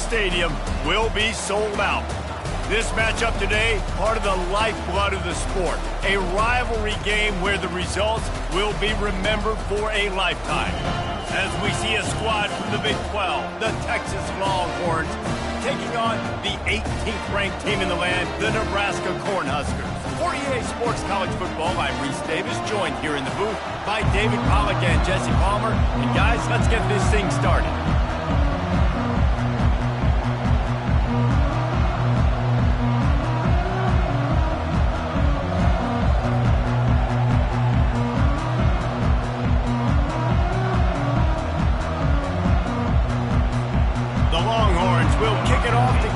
Stadium will be sold out. This matchup today, part of the lifeblood of the sport. A rivalry game where the results will be remembered for a lifetime. As we see a squad from the Big 12, the Texas Longhorns, taking on the 18th ranked team in the land, the Nebraska Cornhuskers. For EA Sports College Football, I'm Reese Davis, joined here in the booth by David Pollack and Jesse Palmer. And guys, let's get this thing started.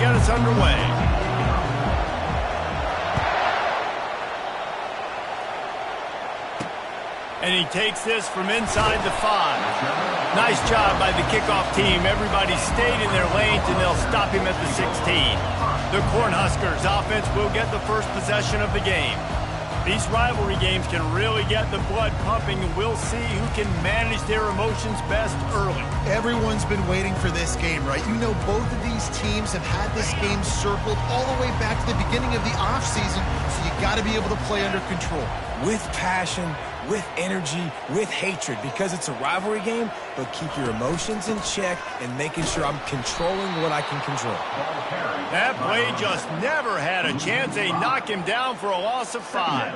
Get us underway. And he takes this from inside the 5. Nice job by the kickoff team. Everybody stayed in their lanes, and they'll stop him at the 16. The Cornhuskers offense will get the first possession of the game. These rivalry games can really get the blood pumping, and we'll see who can manage their emotions best early. Everyone's been waiting for this game, right? You know, both of these teams have had this game circled all the way back to the beginning of the offseason, so you got to be able to play under control. With passion, with energy, with hatred, because it's a rivalry game, but keep your emotions in check and making sure I'm controlling what I can control. That play just never had a chance. They knock him down for a loss of 5.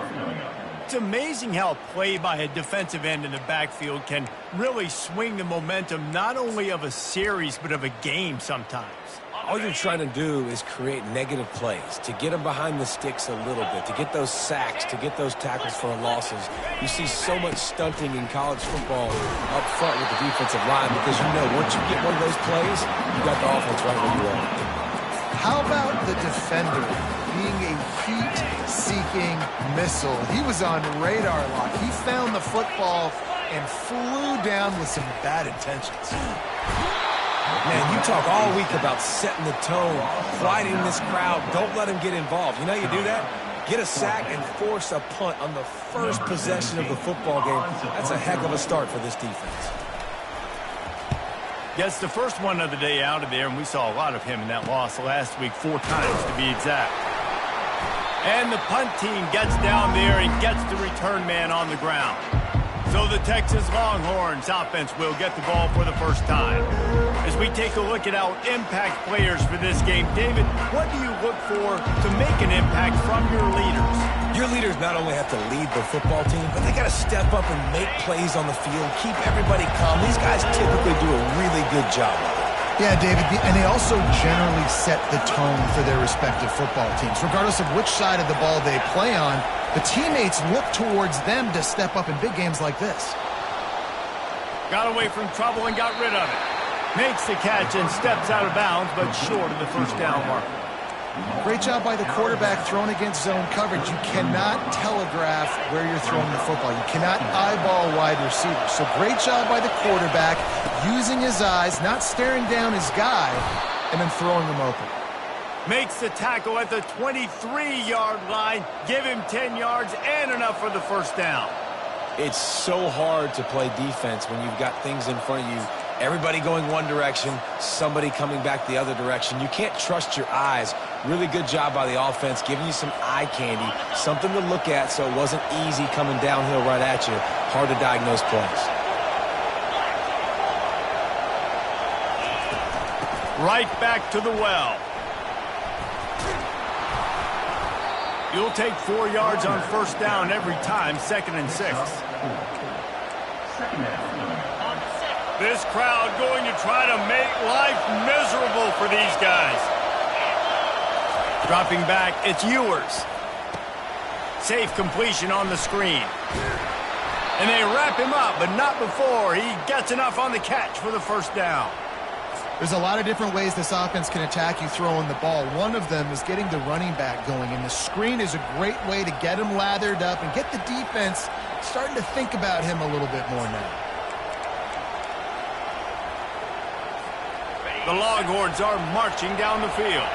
It's amazing how play by a defensive end in the backfield can really swing the momentum not only of a series but of a game sometimes. All you're trying to do is create negative plays, to get them behind the sticks a little bit, to get those sacks, to get those tackles for losses. You see so much stunting in college football up front with the defensive line because you know once you get one of those plays, you got the offense right where you are. How about the defender being a heat-seeking missile? He was on radar lock. He found the football and flew down with some bad intentions. Man, you talk all week about setting the tone, quieting this crowd. Don't let them get involved. You know how you do that? Get a sack and force a punt on the first possession of the football game. That's a heck of a start for this defense. Gets the first one of the day out of there, and we saw a lot of him in that loss last week, 4 times to be exact. And the punt team gets down there and gets the return man on the ground. So the Texas Longhorns offense will get the ball for the first time. As we take a look at our impact players for this game, David, what do you look for to make an impact from your leaders? Your leaders not only have to lead the football team, but they got to step up and make plays on the field, keep everybody calm. These guys typically do a really good job of it. Yeah, David, and they also generally set the tone for their respective football teams. Regardless of which side of the ball they play on, the teammates look towards them to step up in big games like this. Got away from trouble and got rid of it. Makes the catch and steps out of bounds, but short of the first down mark. Great job by the quarterback throwing against zone coverage. You cannot telegraph where you're throwing the football. You cannot eyeball wide receivers. So great job by the quarterback using his eyes, not staring down his guy, and then throwing him open. Makes the tackle at the 23-yard line. Give him 10 yards and enough for the first down. It's so hard to play defense when you've got things in front of you. Everybody going one direction, somebody coming back the other direction. You can't trust your eyes. Really good job by the offense, giving you some eye candy, something to look at so it wasn't easy coming downhill right at you. Hard to diagnose plays. Right back to the well. You'll take 4 yards on first down every time, 2nd and 6. This crowd going to try to make life miserable for these guys. Dropping back, it's Ewers. Safe completion on the screen. And they wrap him up, but not before he gets enough on the catch for the first down. There's a lot of different ways this offense can attack you throwing the ball. One of them is getting the running back going, and the screen is a great way to get him lathered up and get the defense starting to think about him a little bit more now. The Longhorns are marching down the field.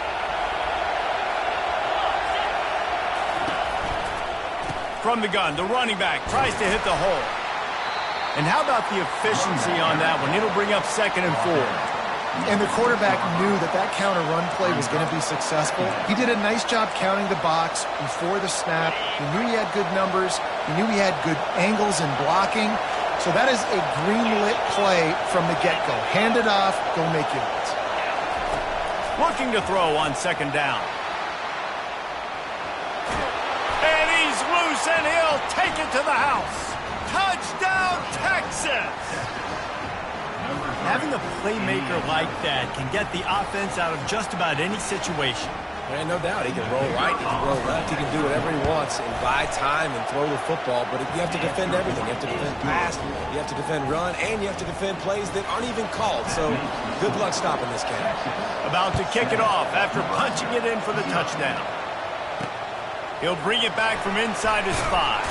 From the gun, the running back tries to hit the hole. And how about the efficiency on that one? It'll bring up 2nd and 4. And the quarterback knew that that counter run play was going to be successful. He did a nice job counting the box before the snap. He knew he had good numbers. He knew he had good angles and blocking. So that is a green-lit play from the get-go. Hand it off, go make yards. Looking to throw on second down. And he's loose, and he'll take it to the house. Touchdown, Texas! Having a playmaker like that can get the offense out of just about any situation. And no doubt, he can roll right, he can roll left, he can do whatever he wants and buy time and throw the football, but you have to defend everything. You have to defend pass, you have to defend run, and you have to defend plays that aren't even called. So good luck stopping this cat. About to kick it off after punching it in for the touchdown. He'll bring it back from inside his 5.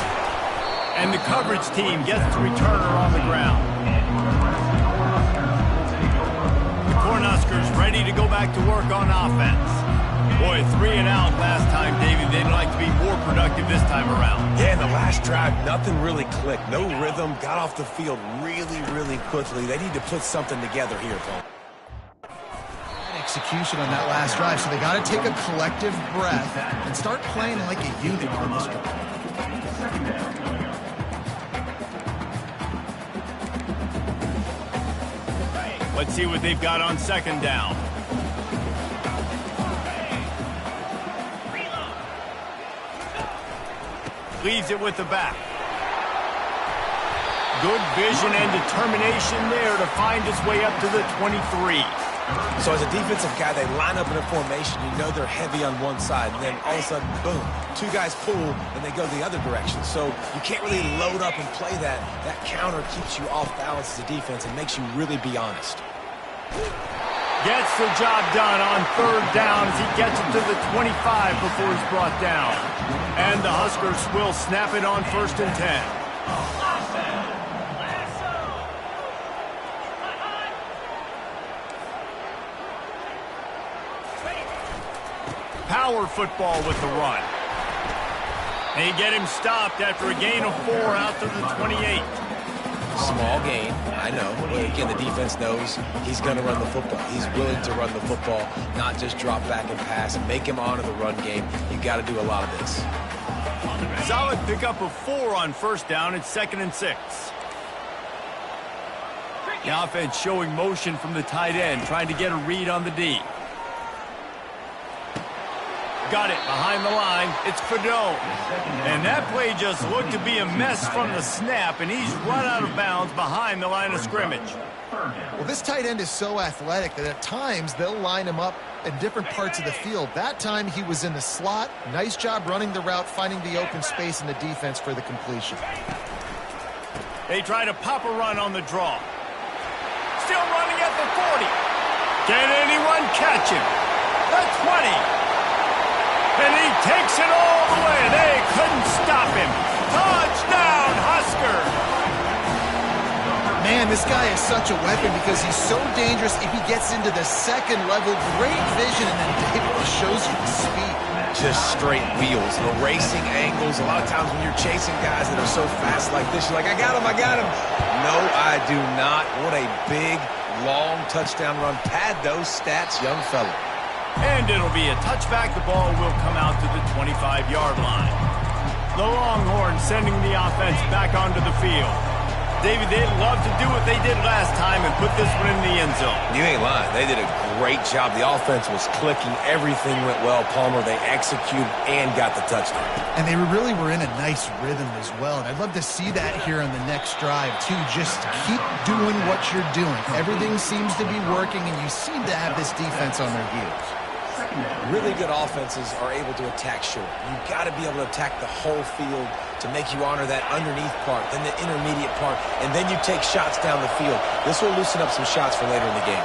And the coverage team gets the returner on the ground. The Cornhuskers ready to go back to work on offense. Boy, 3 and out last time, David. They'd like to be more productive this time around. Yeah, in the last drive, nothing really clicked. No rhythm, got off the field really quickly. They need to put something together here, Paul. Execution on that last drive, so they got to take a collective breath and start playing like a unit on this one. Let's see what they've got on second down. Leaves it with the back. Good vision and determination there to find his way up to the 23. So as a defensive guy, they line up in a formation. You know they're heavy on one side. And then all of a sudden, boom, 2 guys pull, and they go the other direction. So you can't really load up and play that. That counter keeps you off balance as a defense and makes you really be honest. Gets the job done on third down as he gets it to the 25 before he's brought down. And the Huskers will snap it on 1st and 10. Power football with the run. They get him stopped after a gain of 4 out to the 28. Small gain, I know. But again, the defense knows he's going to run the football. He's willing to run the football, not just drop back and pass and make him honor the run game. You got to do a lot of this. Solid pickup of 4 on 1st down. It's 2nd and 6. The offense showing motion from the tight end, trying to get a read on the D. Got it behind the line. It's Fedone. And that play just looked to be a mess from the snap, and he's run out of bounds behind the line of scrimmage. Well, this tight end is so athletic that at times they'll line him up in different parts of the field. That time he was in the slot. Nice job running the route, finding the open space in the defense for the completion. They try to pop a run on the draw. Still running at the 40. Can anyone catch him? The 20. And he takes it all the way. They couldn't stop him. Touchdown, Husker! Man, this guy is such a weapon because he's so dangerous if he gets into the second level. Great vision, and then David shows you the speed. Just straight wheels, erasing angles. A lot of times when you're chasing guys that are so fast like this, you're like, I got him. No, I do not. What a big, long touchdown run. Pad those stats, young fella. And it'll be a touchback. The ball will come out to the 25-yard line. The Longhorns sending the offense back onto the field. David, they'd love to do what they did last time and put this one in the end zone. You ain't lying. They did a great job. The offense was clicking. Everything went well. Palmer, they executed and got the touchdown. And they really were in a nice rhythm as well. And I'd love to see that here on the next drive, too. Just keep doing what you're doing. Everything seems to be working, and you seem to have this defense on their heels. Really good offenses are able to attack short. You've got to be able to attack the whole field to make you honor that underneath part, then the intermediate part, and then you take shots down the field. This will loosen up some shots for later in the game.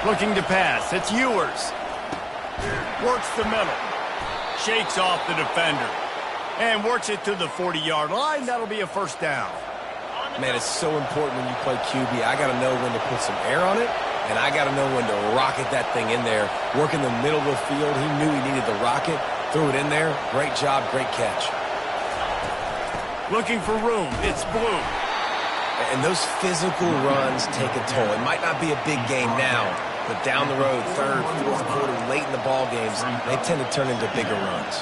Looking to pass. It's Ewers. Works the middle. Shakes off the defender. And works it to the 40-yard line. That'll be a 1st down. Man, it's so important when you play QB. I got to know when to put some air on it, and I got to know when to rocket that thing in there. Work in the middle of the field. He knew he needed the rocket. Threw it in there. Great job, great catch. Looking for room. It's Blue. And those physical runs take a toll. It might not be a big game now, but down the road, third, fourth quarter, late in the ball games, they tend to turn into bigger runs.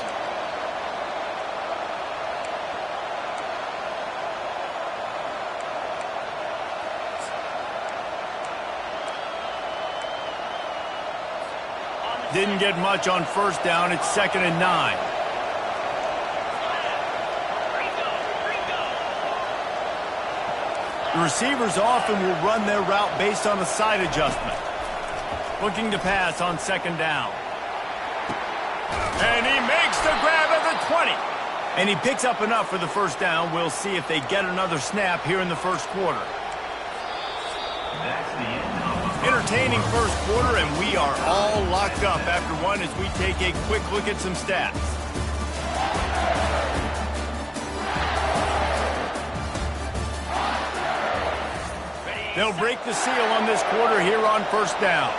Didn't get much on first down. It's 2nd and 9. The receivers often will run their route based on a side adjustment. Looking to pass on 2nd down. And he makes the grab at the 20. And he picks up enough for the first down. We'll see if they get another snap here in the first quarter. Entertaining first quarter, and we are all locked up after one as we take a quick look at some stats. They'll break the seal on this quarter here on first down.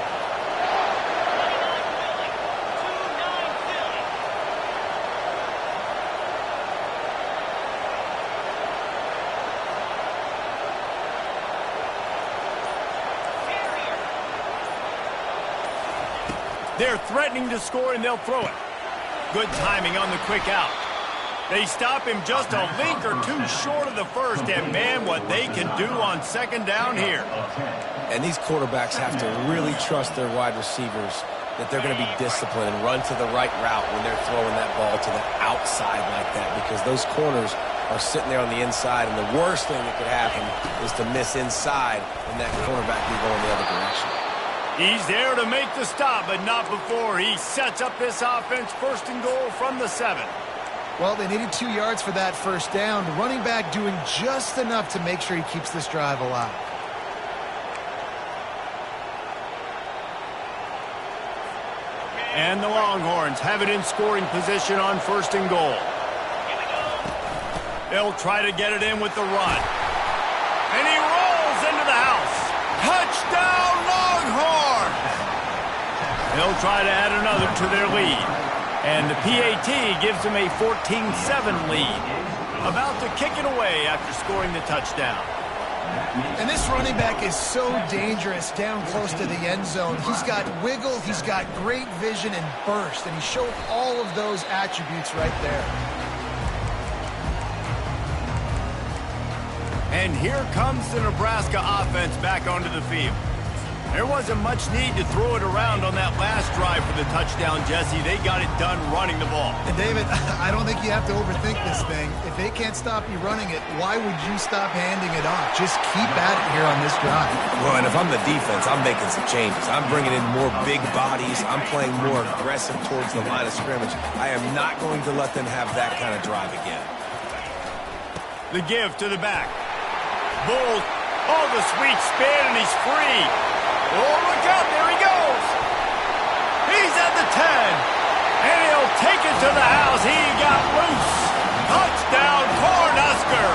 They're threatening to score, and they'll throw it. Good timing on the quick out. They stop him just a link or two short of the first, and man, what they can do on 2nd down here. And these quarterbacks have to really trust their wide receivers that they're going to be disciplined and run to the right route when they're throwing that ball to the outside like that, because those corners are sitting there on the inside, and the worst thing that could happen is to miss inside and that cornerback be going the other direction. He's there to make the stop, but not before. He sets up this offense 1st and goal from the 7. Well, they needed 2 yards for that first down. The running back doing just enough to make sure he keeps this drive alive. And the Longhorns have it in scoring position on 1st and goal. They'll try to get it in with the run. And he rolls into the house. Touchdown, Longhorns! They'll try to add another to their lead. And the PAT gives them a 14-7 lead. About to kick it away after scoring the touchdown. And this running back is so dangerous down close to the end zone. He's got wiggle, he's got great vision and burst, and he showed all of those attributes right there. And here comes the Nebraska offense back onto the field. There wasn't much need to throw it around on that last drive for the touchdown, Jesse. They got it done running the ball. And David, I don't think you have to overthink this thing. If they can't stop you running it, why would you stop handing it off? Just keep at it here on this drive. Well, and if I'm the defense, I'm making some changes. I'm bringing in more big bodies. I'm playing more aggressive towards the line of scrimmage. I am not going to let them have that kind of drive again. The give to the back. Bull, oh, the sweet spin, and he's free. Oh, look out, there he goes. He's at the 10, and he'll take it to the house. He got loose. Touchdown, Cornhusker.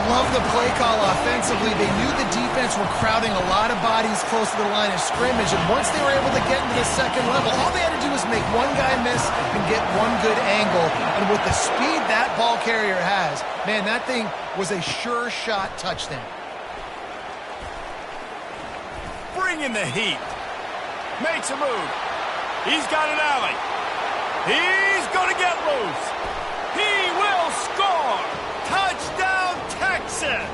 Love the play call offensively. They knew the defense were crowding a lot of bodies close to the line of scrimmage, and once they were able to get into the second level, all they had to do was make one guy miss and get one good angle. And with the speed that ball carrier has, man, that thing was a sure shot touchdown. Bring in the heat. Makes a move. He's got an alley. He's going to get loose. He will score. Touchdown, Texas.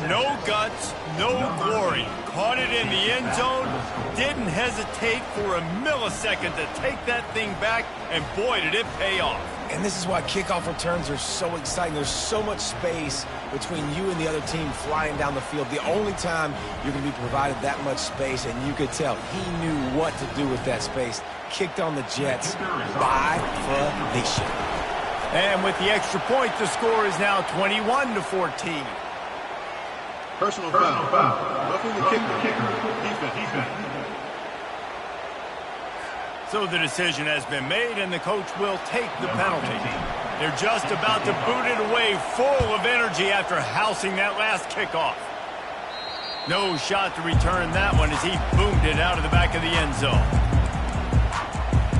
No guts, no glory. Caught it in the end zone. Didn't hesitate for a millisecond to take that thing back, and boy, did it pay off. And this is why kickoff returns are so exciting. There's so much space between you and the other team flying down the field. The only time you're going to be provided that much space, and you could tell he knew what to do with that space. Kicked on the Jets by Felicia. And with the extra point, the score is now 21-14. Personal foul. Roughing the kicker. Defense. So the decision has been made, and the coach will take the penalty. They're just about to boot it away, full of energy after housing that last kickoff. No shot to return that one as he boomed it out of the back of the end zone.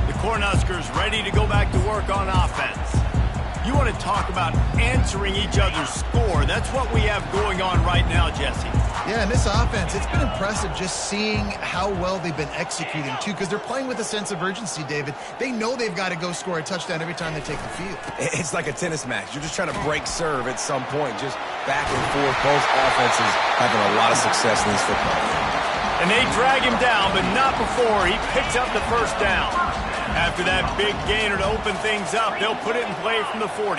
The Cornhuskers ready to go back to work on offense. You want to talk about answering each other's score. That's what we have going on right now, Jesse. Yeah, and this offense, it's been impressive just seeing how well they've been executing, too, because they're playing with a sense of urgency, David. They know they've got to go score a touchdown every time they take the field. It's like a tennis match. You're just trying to break serve at some point, just back and forth. Both offenses having a lot of success in this football game. And they drag him down, but not before he picks up the first down. After that big gainer to open things up, they'll put it in play from the 40.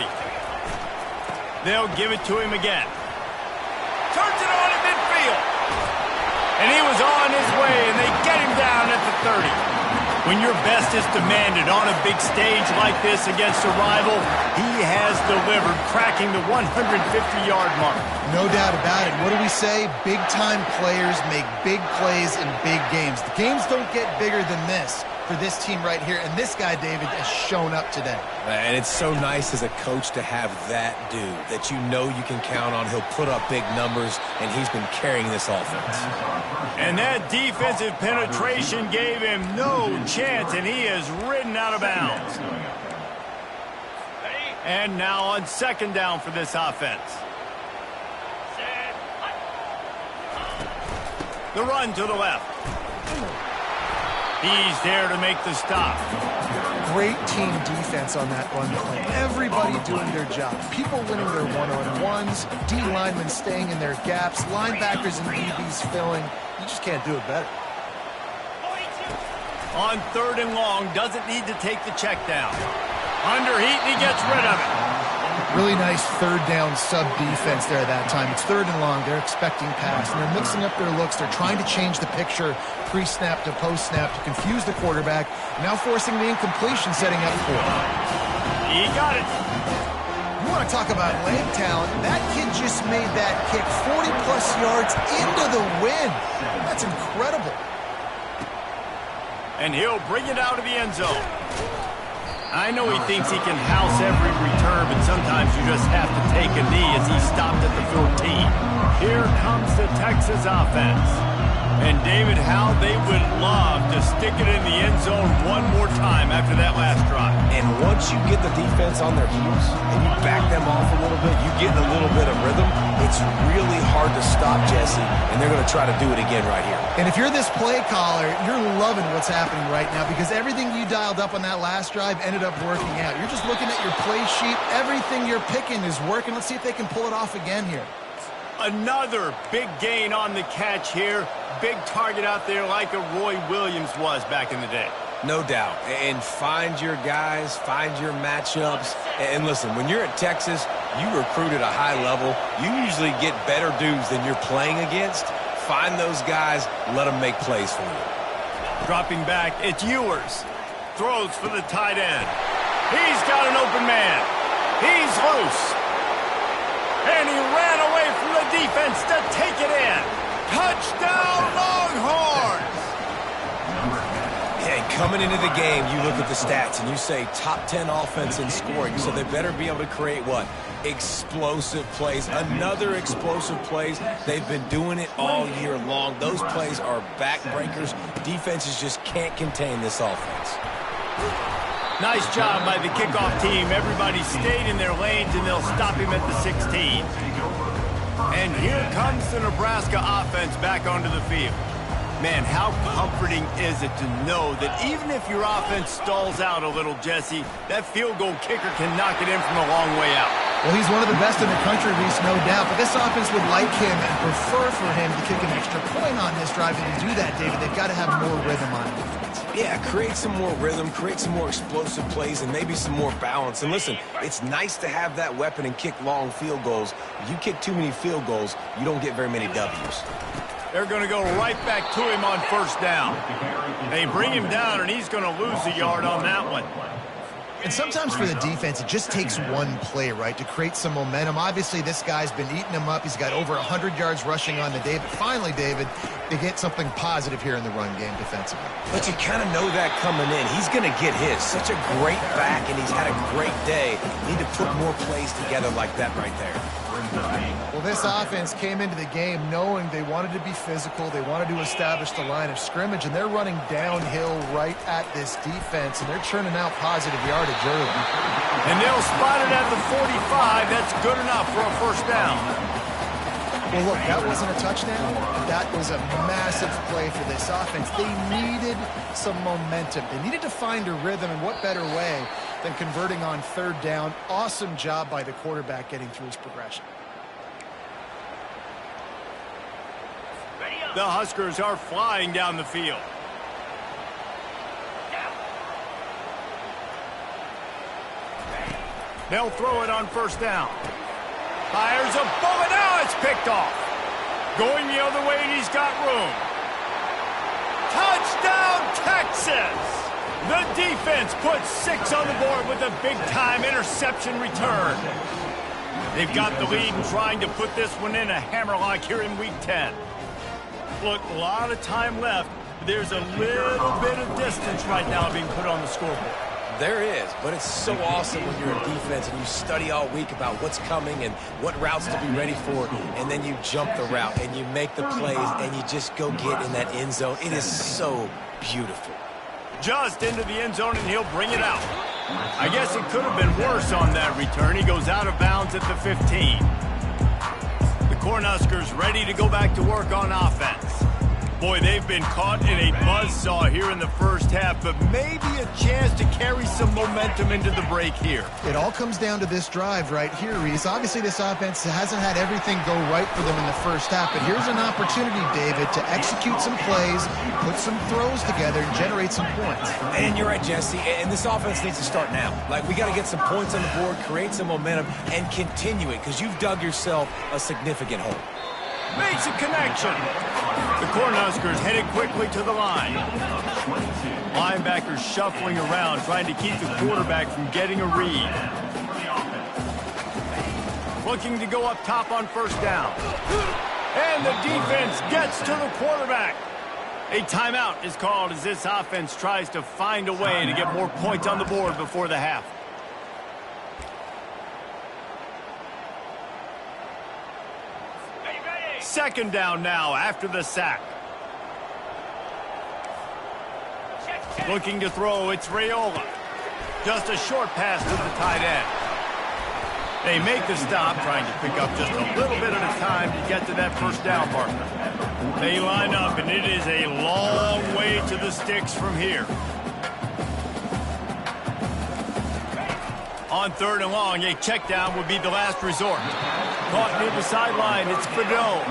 They'll give it to him again. Turns it on at midfield. And he was on his way, and they get him down at the 30. When your best is demanded on a big stage like this against a rival, he has delivered, cracking the 150-yard mark. No doubt about it. What do we say? Big-time players make big plays in big games. The games don't get bigger than this for this team right here, and this guy, David, has shown up today. And it's so nice as a coach to have that dude that you know you can count on. He'll put up big numbers, and he's been carrying this offense. And that defensive penetration gave him no chance, and he is ridden out of bounds. And now on second down for this offense. The run to the left. He's there to make the stop. Great team defense on that run play. Everybody doing their job. People winning their one-on-ones, D linemen staying in their gaps, linebackers and DBs filling. You just can't do it better. On third and long, doesn't need to take the check down. Under heat, and he gets rid of it. Really nice third down sub-defense there that time. It's third and long. They're expecting pass, and they're mixing up their looks. They're trying to change the picture pre-snap to post-snap to confuse the quarterback, now forcing the incompletion, setting up for it. He got it. You want to talk about leg talent? That kid just made that kick 40-plus yards into the wind. That's incredible. And he'll bring it out of the end zone. I know he thinks he can house every return, but sometimes you just have to take a knee as he stopped at the 14. Here comes the Texas offense. And David, how they would love to stick it in the end zone one more time after that last drive. And once you get the defense on their heels and you back them off a little bit, you get a little bit of rhythm, it's really hard to stop, Jesse, and they're going to try to do it again right here. And if you're this play caller, you're loving what's happening right now because everything you dialed up on that last drive ended up working out. You're just looking at your play sheet. Everything you're picking is working. Let's see if they can pull it off again here. Another big gain on the catch here. Big target out there like a Roy Williams was back in the day. No doubt. And find your guys, find your matchups. And listen, when you're at Texas, you recruit at a high level. You usually get better dudes than you're playing against. Find those guys, let them make plays for you. Dropping back, it's Ewers. Throws for the tight end. He's got an open man. He's loose. And he ran away from the defense to take it in. Touchdown, Longhorns! And coming into the game, you look at the stats and you say top 10 offense in scoring, so they better be able to create what? Explosive plays. Another explosive plays. They've been doing it all year long. Those plays are backbreakers. Defenses just can't contain this offense. Nice job by the kickoff team. Everybody stayed in their lanes, and they'll stop him at the 16. And here comes the Nebraska offense back onto the field. Man, how comforting is it to know that even if your offense stalls out a little, Jesse, that field goal kicker can knock it in from a long way out. Well, he's one of the best in the country, Reese, no doubt. But this offense would like him and prefer for him to kick an extra point on this drive. And to do that, David, they've got to have more rhythm on defense. Yeah, create some more rhythm, create some more explosive plays, and maybe some more balance. And listen, it's nice to have that weapon and kick long field goals. If you kick too many field goals, you don't get very many W's. They're going to go right back to him on first down. They bring him down, and he's going to lose a yard on that one. And sometimes for the defense, it just takes one play, right, to create some momentum. Obviously, this guy's been eating him up. He's got over 100 yards rushing on the day. But finally, David, They get something positive here in the run game defensively. But you kind of know that coming in. He's going to get his. Such a great back, and he's had a great day. Need to put more plays together like that right there. Well, this offense came into the game knowing they wanted to be physical. They wanted to establish the line of scrimmage, and they're running downhill right at this defense, and they're churning out positive yardage early. And they'll spot it at the 45. That's good enough for a first down. Well, look, that wasn't a touchdown. That was a massive play for this offense. They needed some momentum. They needed to find a rhythm, and what better way than converting on third down. Awesome job by the quarterback getting through his progression. The Huskers are flying down the field. They'll throw it on first down. Fires a bullet. Now it's picked off. Going the other way, and he's got room. Touchdown, Texas! The defense puts 6 on the board with a big-time interception return. They've got the lead and trying to put this one in a hammerlock here in Week 10. Look, a lot of time left. There's a little bit of distance right now being put on the scoreboard. There is, but it's so awesome when you're a defense and you study all week about what's coming and what routes to be ready for, and then you jump the route and you make the plays and you just go get in that end zone. It is so beautiful. Just into the end zone, and he'll bring it out. I guess it could have been worse on that return. He goes out of bounds at the 15. The Cornhuskers ready to go back to work on offense. Boy, they've been caught in a buzzsaw here in the first half, but maybe a chance to carry some momentum into the break here. It all comes down to this drive right here, Reese. Obviously, this offense hasn't had everything go right for them in the first half, but here's an opportunity, David, to execute some plays, put some throws together, and generate some points. And you're right, Jesse, and this offense needs to start now. Like, we got to get some points on the board, create some momentum, and continue it, because you've dug yourself a significant hole. Makes a connection. The Cornhuskers headed quickly to the line. Linebackers shuffling around, trying to keep the quarterback from getting a read. Looking to go up top on first down. And the defense gets to the quarterback. A timeout is called as this offense tries to find a way to get more points on the board before the half. Second down now after the sack. Looking to throw, it's Raiola. Just a short pass to the tight end. They make the stop, trying to pick up just a little bit at a time to get to that first down marker. They line up, and it is a long way to the sticks from here. On third and long, a check down would be the last resort. Caught near the sideline, it's Fedot.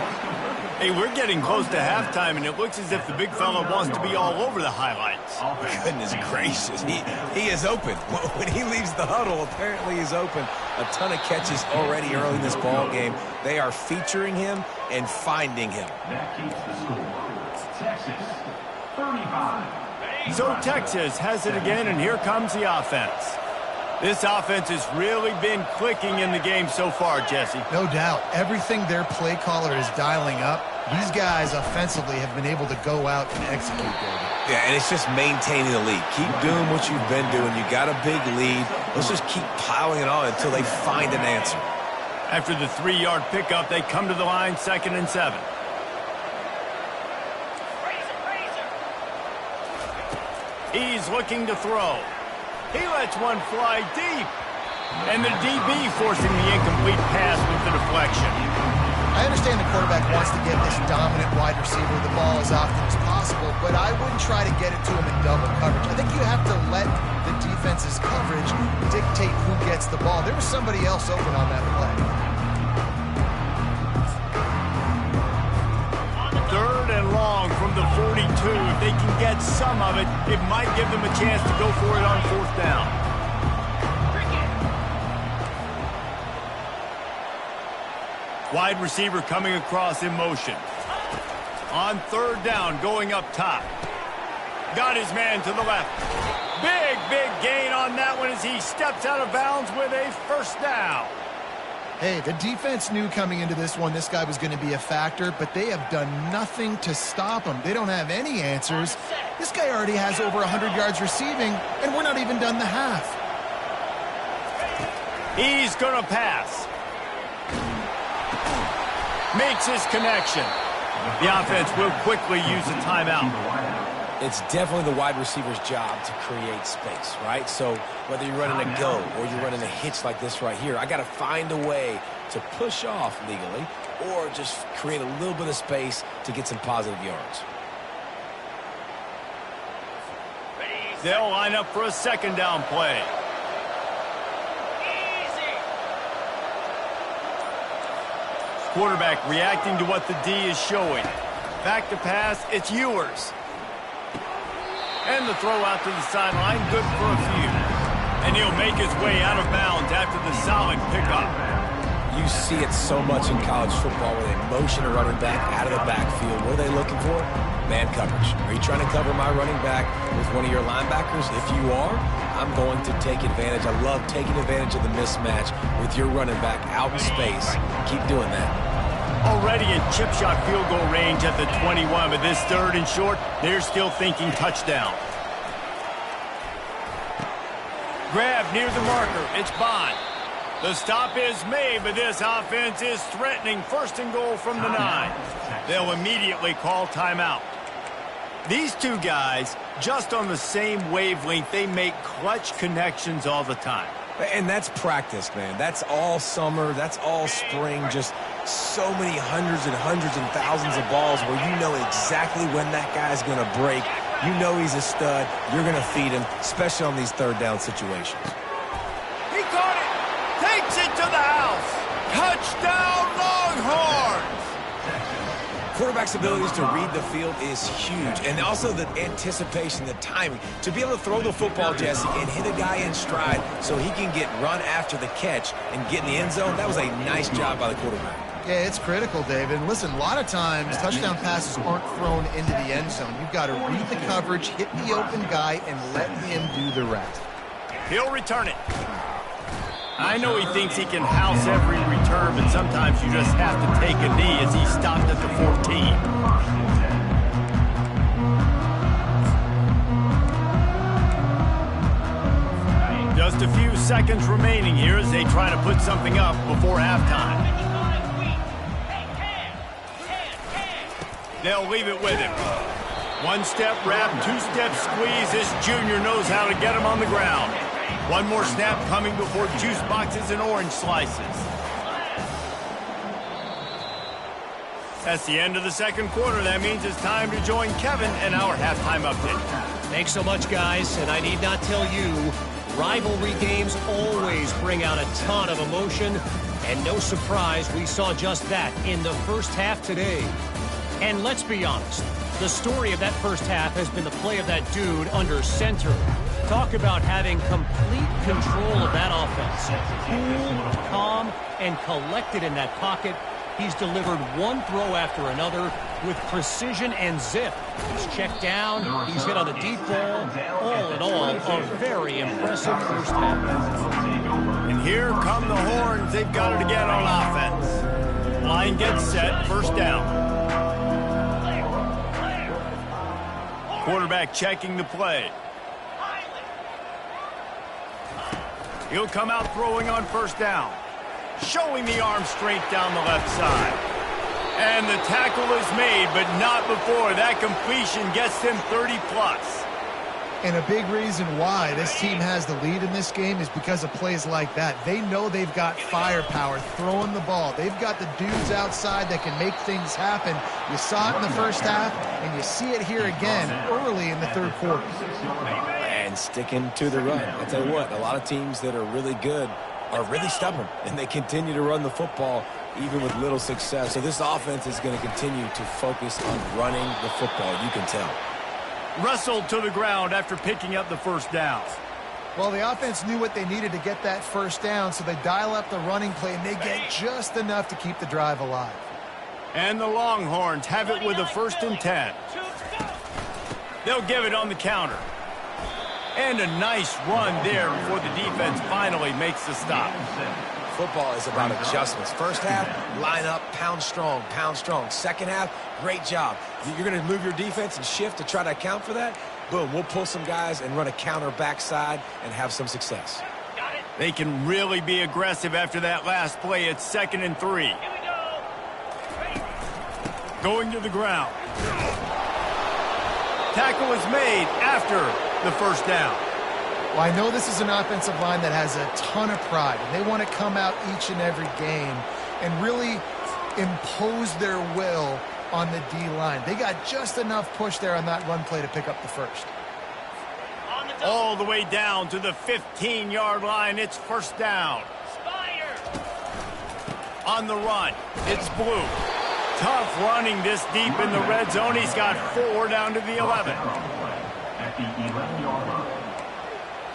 Hey, we're getting close to halftime, and it looks as if the big fella wants to be all over the highlights. Goodness gracious, he is open. When he leaves the huddle, apparently he's open. A ton of catches already early in this ball game. They are featuring him and finding him. That keeps the score. Texas, 35. So Texas has it again, and here comes the offense. This offense has really been clicking in the game so far, Jesse. No doubt. Everything their play caller is dialing up, these guys offensively have been able to go out and execute, David. Yeah, and it's just maintaining the lead. Keep doing what you've been doing. You got a big lead. Let's just keep piling it on until they find an answer. After the 3-yard pickup, they come to the line, 2nd and 7. He's looking to throw. He lets one fly deep. And the DB forcing the incomplete pass with the deflection. I understand the quarterback wants to get this dominant wide receiver the ball as often as possible, but I wouldn't try to get it to him in double coverage. I think you have to let the defense's coverage dictate who gets the ball. There was somebody else open on that play. Third and long from the 42. If they can get some of it, it might give them a chance to go for it on 4th down. Wide receiver coming across in motion. On 3rd down, going up top. Got his man to the left. Big gain on that one as he steps out of bounds with a first down. Hey, the defense knew coming into this one this guy was going to be a factor, but they have done nothing to stop him. They don't have any answers. This guy already has over 100 yards receiving, and we're not even done the half. He's going to pass. Makes his connection. The offense will quickly use a timeout. It's definitely the wide receiver's job to create space, right? So whether you're running a go or you're running a hitch like this right here, I got to find a way to push off legally or just create a little bit of space to get some positive yards. They'll line up for a second down play. Quarterback reacting to what the D is showing. Back to pass, it's Ewers. And the throw out to the sideline, good for a few. And he'll make his way out of bounds after the solid pickup. You see it so much in college football where they motion a running back out of the backfield. What are they looking for? Man coverage. Are you trying to cover my running back with one of your linebackers? If you are, I'm going to take advantage. I love taking advantage of the mismatch with your running back out in space. Keep doing that. Already in chip shot field goal range at the 21, but this third and short, they're still thinking touchdown. Grab near the marker. It's Bond. The stop is made, but this offense is threatening first and goal from the 9. They'll immediately call timeout. These two guys, just on the same wavelength, they make clutch connections all the time. And that's practice, man. That's all summer. That's all spring. Just so many hundreds and thousands of balls where you know exactly when that guy's going to break. You know he's a stud. You're going to feed him, especially on these third down situations. He caught it. Takes it to the house. Touchdown, Longhorns. Quarterback's abilities to read the field is huge, and also the anticipation, the timing. To be able to throw the football, Jesse, and hit a guy in stride so he can get run after the catch and get in the end zone, that was a nice job by the quarterback. Yeah, it's critical, David. And listen, a lot of times touchdown passes aren't thrown into the end zone. You've got to read the coverage, hit the open guy, and let him do the rest. He'll return it. I know he thinks he can house every return, but sometimes you just have to take a knee as he stopped at the 14. Just a few seconds remaining here as they try to put something up before halftime. They'll leave it with him. One-step wrap, two-step squeeze. This junior knows how to get him on the ground. One more snap coming before juice boxes and orange slices. That's the end of the second quarter. That means it's time to join Kevin and our halftime update. Thanks so much, guys. And I need not tell you, rivalry games always bring out a ton of emotion. And no surprise, we saw just that in the first half today. And let's be honest, the story of that first half has been the play of that dude under center. Talk about having complete control of that offense. Cool, calm, and collected in that pocket. He's delivered one throw after another with precision and zip. He's checked down, he's hit on the deep ball. All in all, a very impressive first half. And here come the Horns. They've got it again on offense. Line gets set, first down. Quarterback checking the play. He'll come out throwing on first down. Showing the arm straight down the left side. And the tackle is made, but not before that completion gets them 30-plus. And a big reason why this team has the lead in this game is because of plays like that. They know they've got firepower throwing the ball. They've got the dudes outside that can make things happen. You saw it in the first half, and you see it here again early in the third quarter. And sticking to the run. I tell you what, a lot of teams that are really good are really stubborn, and they continue to run the football even with little success. So this offense is going to continue to focus on running the football, you can tell. Wrestled to the ground after picking up the first down. Well, the offense knew what they needed to get that first down, so they dial up the running play, and they get just enough to keep the drive alive. And the Longhorns have it with a 1st and 10. They'll give it on the counter. And a nice run there before the defense finally makes the stop. football is about adjustments. First half, line up, pound strong, pound strong. Second half, great job. You're going to move your defense and shift to try to account for that. Boom, we'll pull some guys and run a counter backside and have some success. They can really be aggressive after that last play. It's 2nd and 3. Here we go. Going to the ground. Tackle is made after the first down. Well, I know this is an offensive line that has a ton of pride, and they want to come out each and every game and really impose their will on the D-line. They got just enough push there on that run play to pick up the first. All the way down to the 15-yard line. It's first down. On the run, it's Blue. Tough running this deep in the red zone. He's got 4 down to the 11. At the 11-yard line.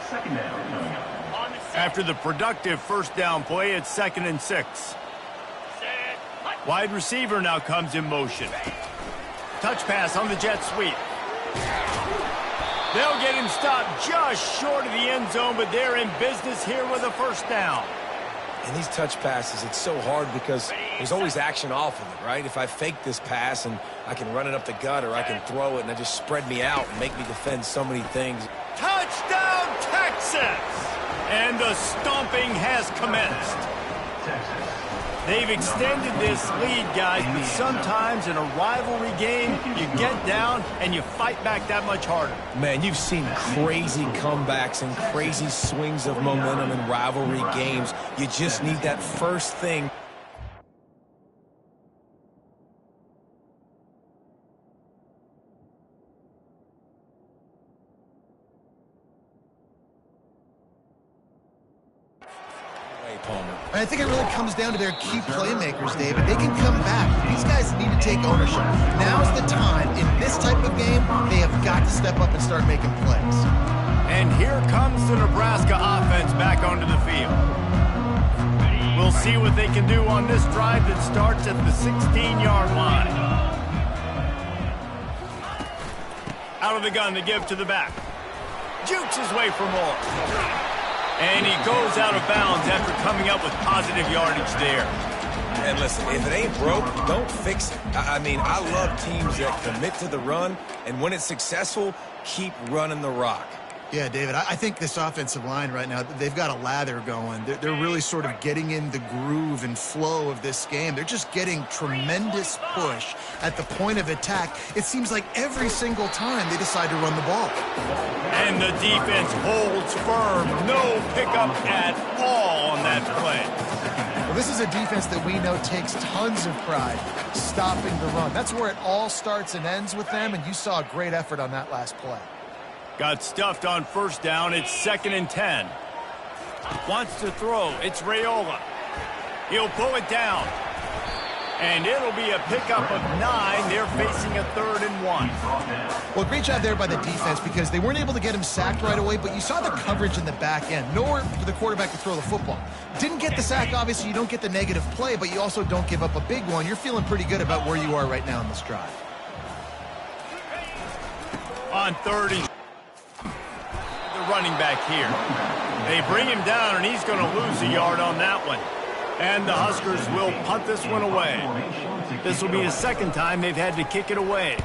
Second down. After the productive first down play, it's 2nd and 6. Wide receiver now comes in motion. Touch pass on the jet sweep. They'll get him stopped just short of the end zone, but they're in business here with a first down. And these touch passes, it's so hard because there's always action off of it, right? If I fake this pass and I can run it up the gut or I can throw it and it just spread me out and make me defend so many things. Touchdown, Texas! And the stomping has commenced. They've extended this lead, guys, but sometimes in a rivalry game, you get down and you fight back that much harder. Man, you've seen crazy comebacks and crazy swings of momentum in rivalry games. You just need that first thing. And I think it really comes down to their key playmakers, David. They can come back. These guys need to take ownership. Now's the time. In this type of game, they have got to step up and start making plays. And here comes the Nebraska offense back onto the field. We'll see what they can do on this drive that starts at the 16-yard line. Out of the gun to give to the back. Jukes his way for more. And he goes out of bounds after coming up with positive yardage there. And listen, if it ain't broke, don't fix it. I mean, I love teams that commit to the run, and when it's successful, keep running the rock. Yeah, David, I think this offensive line right now, they've got a lather going. They're really sort of getting in the groove and flow of this game. They're just getting tremendous push at the point of attack. It seems like every single time they decide to run the ball. And the defense holds firm. No pickup at all on that play. Well, this is a defense that we know takes tons of pride stopping the run. That's where it all starts and ends with them, and you saw a great effort on that last play. Got stuffed on first down. It's 2nd and 10. Wants to throw. It's Raiola. He'll pull it down. And it'll be a pickup of 9. They're facing a 3rd and 1. Well, great job there by the defense because they weren't able to get him sacked right away, but you saw the coverage in the back end. Nowhere for the quarterback to throw the football. Didn't get the sack, obviously. You don't get the negative play, but you also don't give up a big one. You're feeling pretty good about where you are right now in this drive. On 30. The running back here. They bring him down, and he's going to lose a yard on that one. And the Huskers will punt this one away. This will be the second time they've had to kick it away.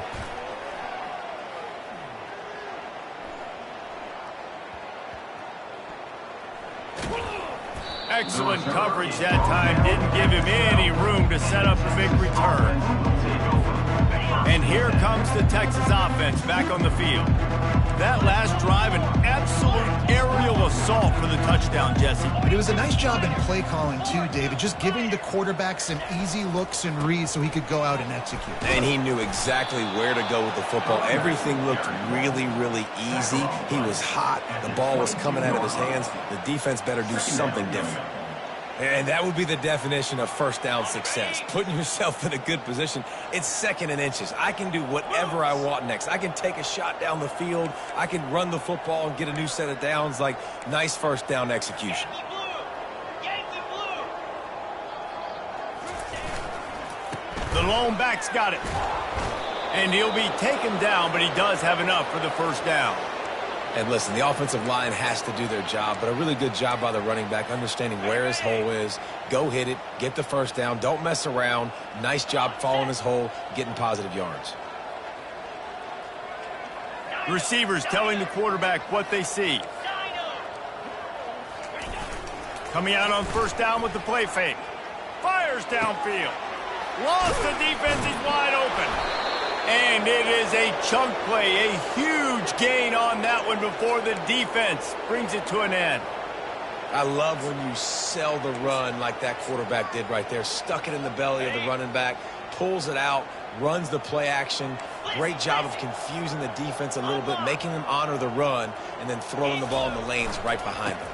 Excellent coverage that time. Didn't give him any room to set up a big return. And here comes the Texas offense back on the field. That last drive, an absolute aerial assault for the touchdown, Jesse. But it was a nice job in play calling, too, David, just giving the quarterback some easy looks and reads so he could go out and execute. And he knew exactly where to go with the football. Everything looked really, really easy. He was hot. The ball was coming out of his hands. The defense better do something different. And that would be the definition of first down success, putting yourself in a good position. It's 2nd and inches. I can do whatever I want next. I can take a shot down the field. I can run the football and get a new set of downs. Like, nice first down execution. The lone back's got it. And he'll be taken down, but he does have enough for the first down. And listen, the offensive line has to do their job, but a really good job by the running back, understanding where his hole is. Go hit it, get the first down, don't mess around. Nice job following his hole, getting positive yards. Receivers telling the quarterback what they see. Coming out on first down with the play fake. Fires downfield. Lost the defense, he's wide open. And it is a chunk play, a huge gain on that one before the defense brings it to an end. I love when you sell the run like that quarterback did right there. Stuck it in the belly of the running back, pulls it out, runs the play action. Great job of confusing the defense a little bit, making them honor the run, and then throwing the ball in the lanes right behind them.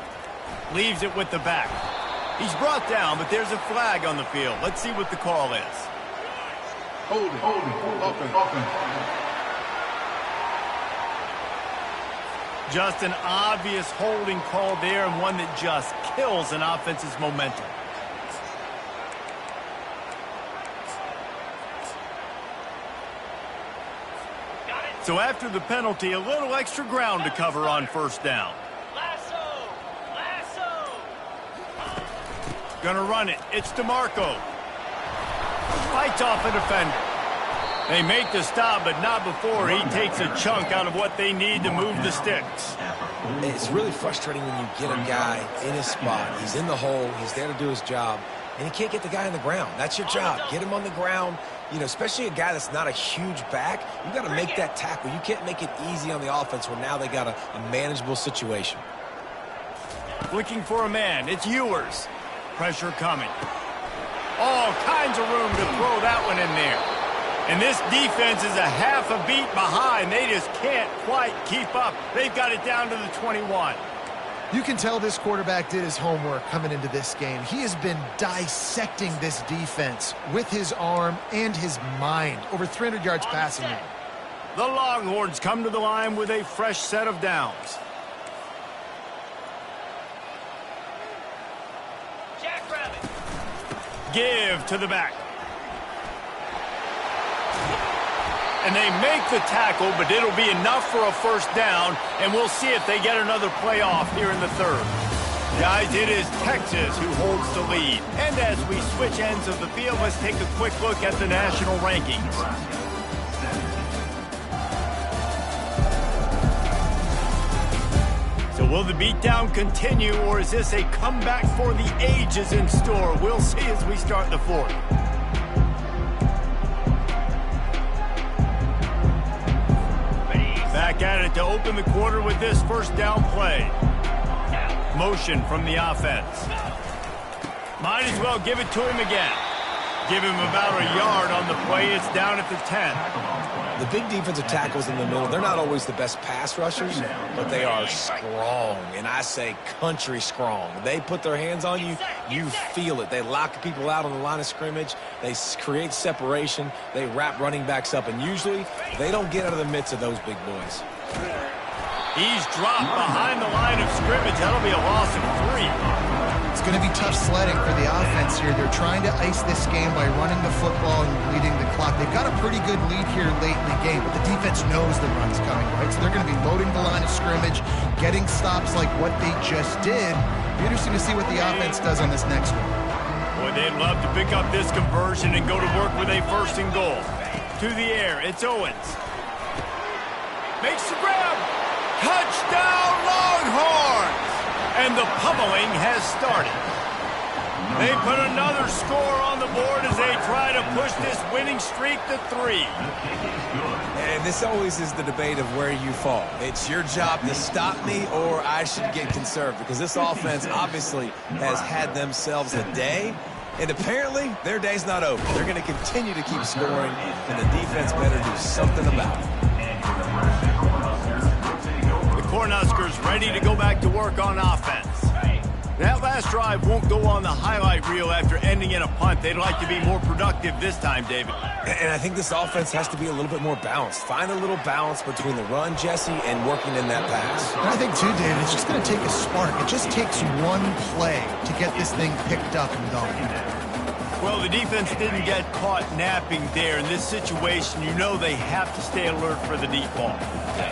Leaves it with the back. He's brought down, but there's a flag on the field. Let's see what the call is. Holding. Offense. Just an obvious holding call there, and one that just kills an offense's momentum. So after the penalty, a little extra ground to cover on first down. Gonna run it. It's DeMarco. Fights off a defender. They make the stop, but not before he takes a chunk out of what they need to move the sticks. It's really frustrating when you get a guy in his spot. He's in the hole. He's there to do his job, and he can't get the guy on the ground. That's your job. Get him on the ground. You know, especially a guy that's not a huge back, you got to make that tackle. You can't make it easy on the offense where now they got a manageable situation. Looking for a man. It's Ewers. Pressure coming. All kinds of room to throw that one in there. And this defense is a half a beat behind. They just can't quite keep up. They've got it down to the 21. You can tell this quarterback did his homework coming into this game. He has been dissecting this defense with his arm and his mind. Over 300 yards passing now. The Longhorns come to the line with a fresh set of downs. Give to the back. And they make the tackle, but it'll be enough for a first down, and we'll see if they get another playoff here in the third. Guys, it is Texas who holds the lead. And as we switch ends of the field, let's take a quick look at the national rankings. So will the beatdown continue, or is this a comeback for the ages in store? We'll see as we start the fourth. Back at it to open the quarter with this first down play. Motion from the offense. Might as well give it to him again. Give him about a yard on the play. It's down at the 10. The big defensive tackles in the middle, they're not always the best pass rushers, but they are strong, and I say country strong. They put their hands on you, you feel it. They lock people out on the line of scrimmage. They create separation. They wrap running backs up, and usually they don't get out of the midst of those big boys. He's dropped behind the line of scrimmage. That'll be a loss of 3. It's going to be tough sledding for the offense here. They're trying to ice this game by running the football and bleeding the clock. They've got a pretty good lead here late in the game, but the defense knows the run's coming, right? So they're going to be loading the line of scrimmage, getting stops like what they just did. It'll be interesting to see what the offense does on this next one. Boy, they'd love to pick up this conversion and go to work with a first and goal. To the air, it's Owens. Makes the grab. Touchdown, Longhorns! And the pummeling has started. They put another score on the board as they try to push this winning streak to 3. And this always is the debate of where you fall. It's your job to stop me, or I should get conserved, because this offense obviously has had themselves a day, and apparently their day's not over. They're going to continue to keep scoring, and the defense better do something about it. Cornhuskers ready to go back to work on offense. That last drive won't go on the highlight reel after ending in a punt. They'd like to be more productive this time, David. And I think this offense has to be a little bit more balanced. Find a little balance between the run, Jesse, and working in that pass. And I think, too, David, it's just going to take a spark. It just takes one play to get this thing picked up and going. Well, the defense didn't get caught napping there. In this situation, you know they have to stay alert for the deep ball.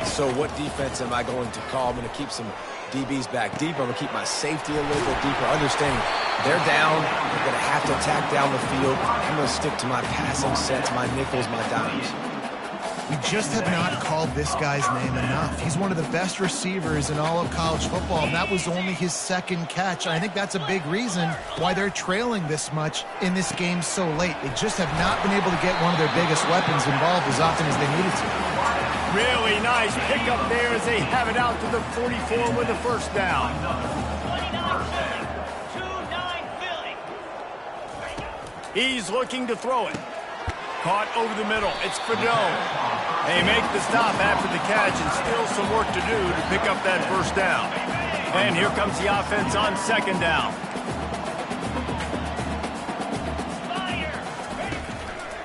So what defense am I going to call? I'm going to keep some DBs back deeper. I'm going to keep my safety a little bit deeper, understanding they're down. They're going to have to attack down the field. I'm going to stick to my passing sets, my nickels, my dimes. We just have not called this guy's name enough. He's one of the best receivers in all of college football, and that was only his second catch. I think that's a big reason why they're trailing this much in this game so late. They just have not been able to get one of their biggest weapons involved as often as they needed to. Really nice pickup there as they have it out to the 44 with the first down. He's looking to throw it. Caught over the middle. It's Fedot. They make the stop after the catch and still some work to do to pick up that first down. And here comes the offense on second down.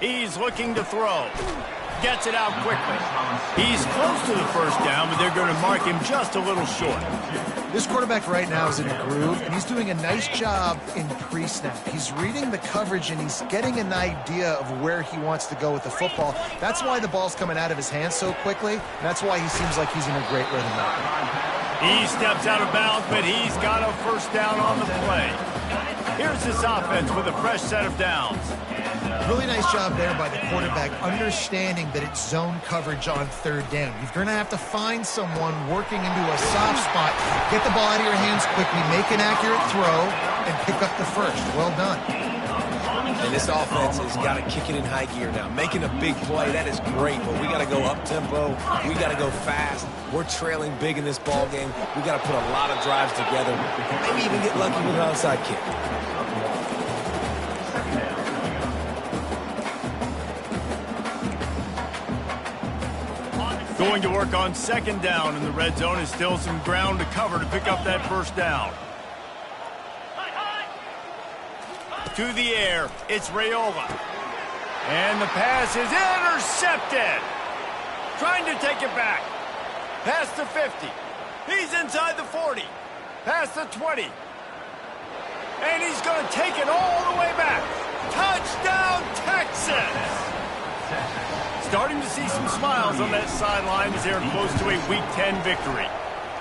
He's looking to throw. Gets it out quickly. He's close to the first down, but they're going to mark him just a little short. This quarterback right now is in a groove, and he's doing a nice job in pre-snap. He's reading the coverage, and he's getting an idea of where he wants to go with the football. That's why the ball's coming out of his hands so quickly. That's why he seems like he's in a great rhythm now. He steps out of bounds, but he's got a first down on the play. Here's this offense with a fresh set of downs. Really nice job there by the quarterback, understanding that it's zone coverage on third down. You're going to have to find someone working into a soft spot, get the ball out of your hands quickly, make an accurate throw, and pick up the first. Well done. And this offense has got to kick it in high gear now. Making a big play, that is great, but we got to go up-tempo. We got to go fast. We're trailing big in this ball game. We got to put a lot of drives together, maybe even get lucky with an onside kick. Going to work on second down in the red zone is still some ground to cover to pick up that first down. To the air, it's Raiola. And the pass is intercepted. Trying to take it back. Past the 50. He's inside the 40. Past the 20. And he's going to take it all the way back. Touchdown, Texas! Starting to see some smiles on that sideline as they're close to a Week 10 victory.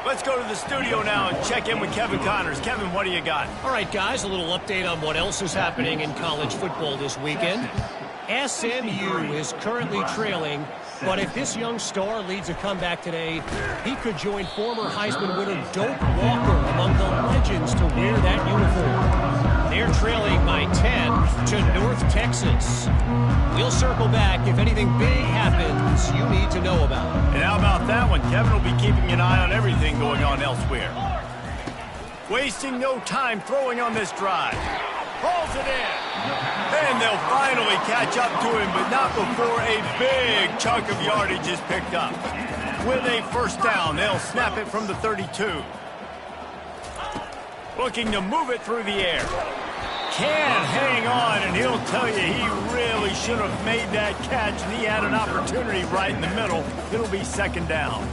Let's go to the studio now and check in with Kevin Connors. Kevin, what do you got? All right, guys, a little update on what else is happening in college football this weekend. SMU is currently trailing, but if this young star leads a comeback today, he could join former Heisman winner Doak Walker among the legends to wear that uniform. They're trailing by 10 to North Texas. We'll circle back if anything big happens you need to know about. And how about that one? Kevin will be keeping an eye on everything going on elsewhere. Wasting no time throwing on this drive. Hauls it in. And they'll finally catch up to him, but not before a big chunk of yardage is picked up. With a first down, they'll snap it from the 32. Looking to move it through the air. Can't hang on, and he'll tell you he really should have made that catch, and he had an opportunity right in the middle. It'll be second down.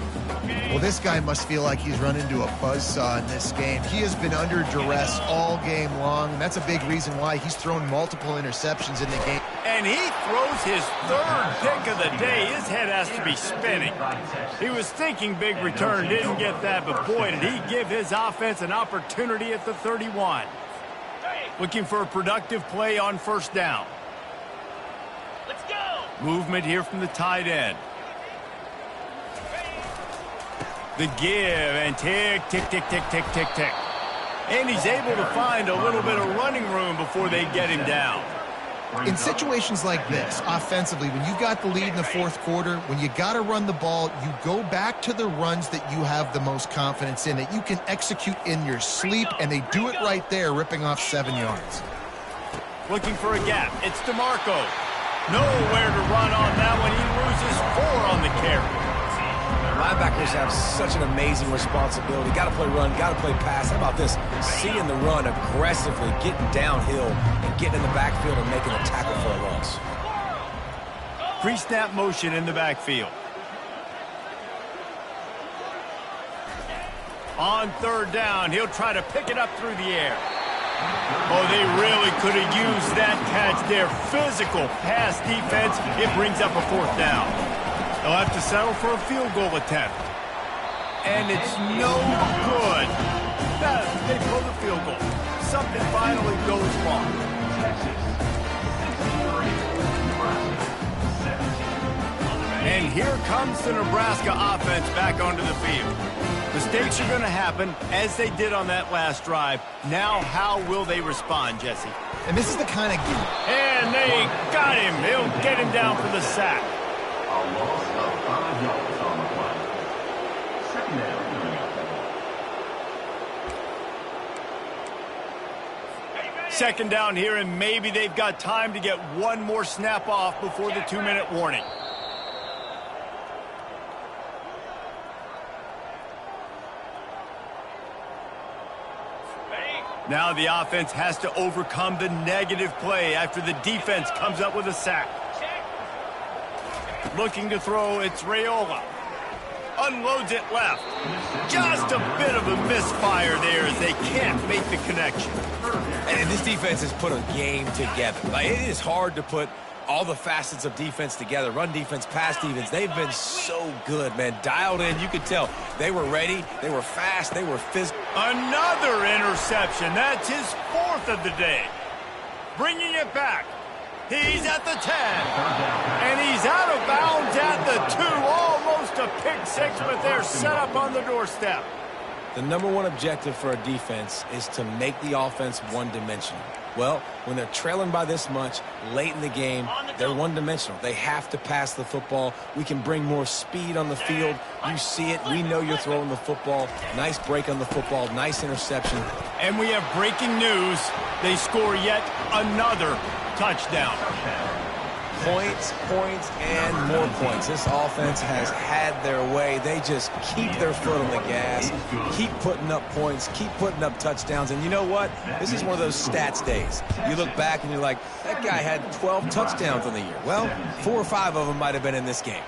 Well, this guy must feel like he's run into a buzzsaw in this game. He has been under duress all game long, and that's a big reason why he's thrown multiple interceptions in the game. And he throws his third pick of the day. His head has to be spinning. He was thinking big return, didn't get that, but boy, did he give his offense an opportunity at the 31. Looking for a productive play on first down. Let's go. Movement here from the tight end. The give and tick, tick, tick, tick, tick, tick, tick. And he's able to find a little bit of running room before they get him down. In situations like this, offensively, when you've got the lead in the fourth quarter, when you got to run the ball, you go back to the runs that you have the most confidence in, that you can execute in your sleep, and they do it right there, ripping off 7 yards. Looking for a gap. It's DeMarco. Nowhere to run on that one. He loses 4 on the carry. Linebackers have such an amazing responsibility. Got to play run, got to play pass. How about this? Seeing the run aggressively, getting downhill, and getting in the backfield and making a tackle for a loss. Pre-snap motion in the backfield. On third down, he'll try to pick it up through the air. Oh, they really could have used that catch there. Physical pass defense. It brings up a 4th down. They'll have to settle for a field goal attempt. And it's no good. They blow the field goal. Something finally goes wrong. And here comes the Nebraska offense back onto the field. Mistakes are going to happen, as they did on that last drive. Now, how will they respond, Jesse? And this is the kind of... And they got him. They'll get him down for the sack. A loss of 5 yards on the play. Second down. Second down here, and maybe they've got time to get one more snap off before the 2-minute warning. Now the offense has to overcome the negative play after the defense comes up with a sack. Looking to throw, it's Raiola. Unloads it left. Just a bit of a misfire there as they can't make the connection. And this defense has put a game together. Like, it is hard to put all the facets of defense together. Run defense, pass defense. They've been so good, man. Dialed in. You could tell they were ready. They were fast. They were physical. Another interception. That's his 4th of the day. Bringing it back. He's at the 10. And he's out of bounds at the 2. Almost a pick 6, but they're set up on the doorstep. The number one objective for a defense is to make the offense one-dimensional. Well, when they're trailing by this much late in the game, they're one-dimensional. They have to pass the football. We can bring more speed on the field. You see it. We know you're throwing the football. Nice break on the football. Nice interception. And we have breaking news. They score yet another touchdown. Points, and more points. This offense has had their way. They just keep their foot on the gas, keep putting up points, keep putting up touchdowns. And you know what? This is one of those stats days. You look back and you're like, that guy had 12 touchdowns in the year. Well, 4 or 5 of them might have been in this game.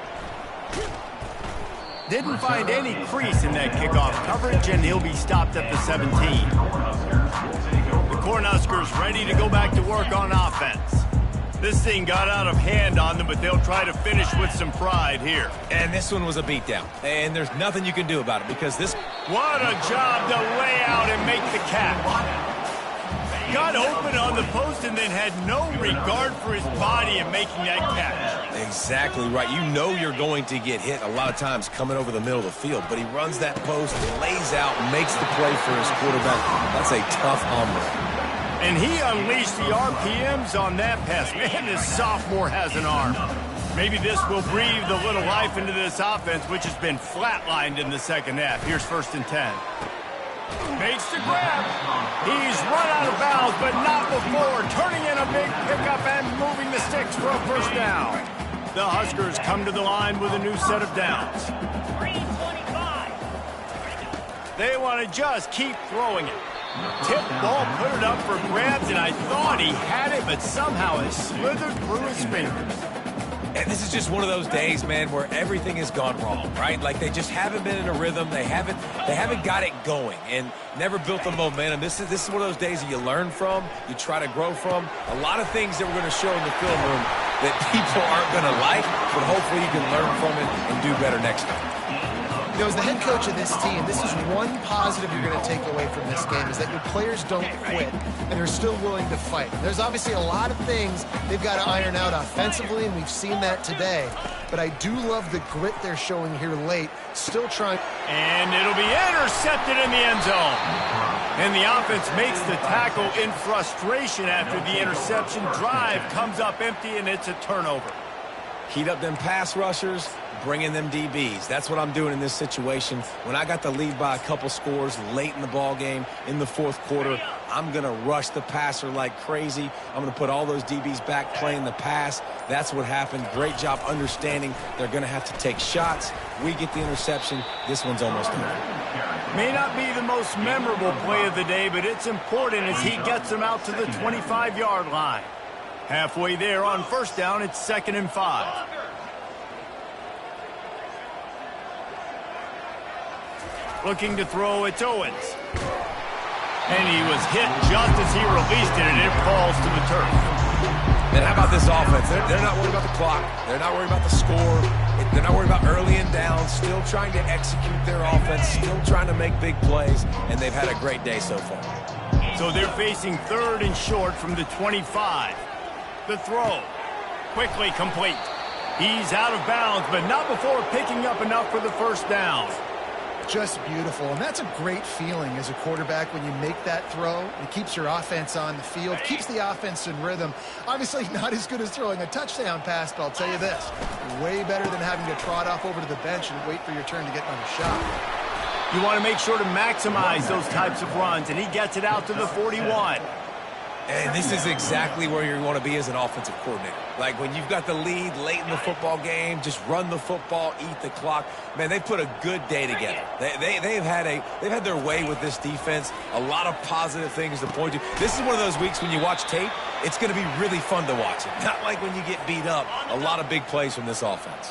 Didn't find any crease in that kickoff coverage, and he'll be stopped at the 17. The Cornhuskers ready to go back to work on offense. This thing got out of hand on them, but they'll try to finish with some pride here. And this one was a beatdown. And there's nothing you can do about it because this... What a job to lay out and make the catch. Got open on the post and then had no regard for his body in making that catch. Exactly right. You know you're going to get hit a lot of times coming over the middle of the field, but he runs that post, lays out, makes the play for his quarterback. That's a tough hombre. And he unleashed the RPMs on that pass. Man, this sophomore has an arm. Maybe this will breathe a little life into this offense, which has been flatlined in the second half. Here's 1st and 10. Makes the grab. He's run out of bounds, but not before. Turning in a big pickup and moving the sticks for a 1st down. The Huskers come to the line with a new set of downs. They want to just keep throwing it. Tip ball, put it up for grabs, and I thought he had it, but somehow it slithered through his fingers. And this is just one of those days, man, where everything has gone wrong, right? Like they just haven't been in a rhythm. They haven't got it going and never built the momentum. This is one of those days that you learn from, you try to grow from. A lot of things that we're going to show in the film room that people aren't going to like, but hopefully you can learn from it and do better next time. You know, as the head coach of this team, this is one positive you're going to take away from this game, is that your players don't quit, and they're still willing to fight. There's obviously a lot of things they've got to iron out offensively, and we've seen that today. But I do love the grit they're showing here late, still trying. And it'll be intercepted in the end zone. And the offense makes the tackle in frustration after the interception. Drive comes up empty, and it's a turnover. Heat up them pass rushers, bring in them DBs. That's what I'm doing in this situation. When I got the lead by a couple scores late in the ball game, in the 4th quarter, I'm going to rush the passer like crazy. I'm going to put all those DBs back playing the pass. That's what happened. Great job understanding they're going to have to take shots. We get the interception. This one's almost over. May not be the most memorable play of the day, but it's important as he gets them out to the 25-yard line. Halfway there on 1st down, it's 2nd and 5. Looking to throw, it's Owens. And he was hit just as he released it, and it falls to the turf. And how about this offense? They're not worried about the clock. They're not worried about the score. They're not worried about early and down. Still trying to execute their offense. Still trying to make big plays. And they've had a great day so far. So they're facing 3rd and short from the 25. The throw. Quickly complete. He's out of bounds, but not before picking up enough for the first down. Just beautiful, and that's a great feeling as a quarterback when you make that throw. It keeps your offense on the field, keeps the offense in rhythm. Obviously not as good as throwing a touchdown pass, but I'll tell you this, way better than having to trot off over to the bench and wait for your turn to get another shot. You want to make sure to maximize those types of runs, and he gets it out to the 41. And this is exactly where you want to be as an offensive coordinator. Like when you've got the lead late in the football game, just run the football, eat the clock. Man, they've put a good day together. They've had their way with this defense. A lot of positive things to point to. This is one of those weeks when you watch tape, it's going to be really fun to watch it. Not like when you get beat up. A lot of big plays from this offense.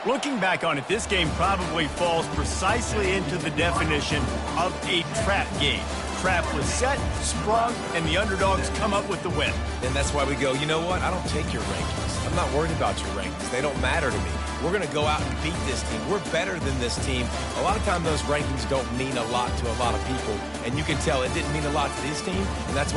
Looking back on it, this game probably falls precisely into the definition of a trap game. Trap was set, sprung, and the underdogs come up with the win. And that's why we go, you know what? I don't take your rankings. I'm not worried about your rankings. They don't matter to me. We're going to go out and beat this team. We're better than this team. A lot of times those rankings don't mean a lot to a lot of people, and you can tell it didn't mean a lot to this team, and that's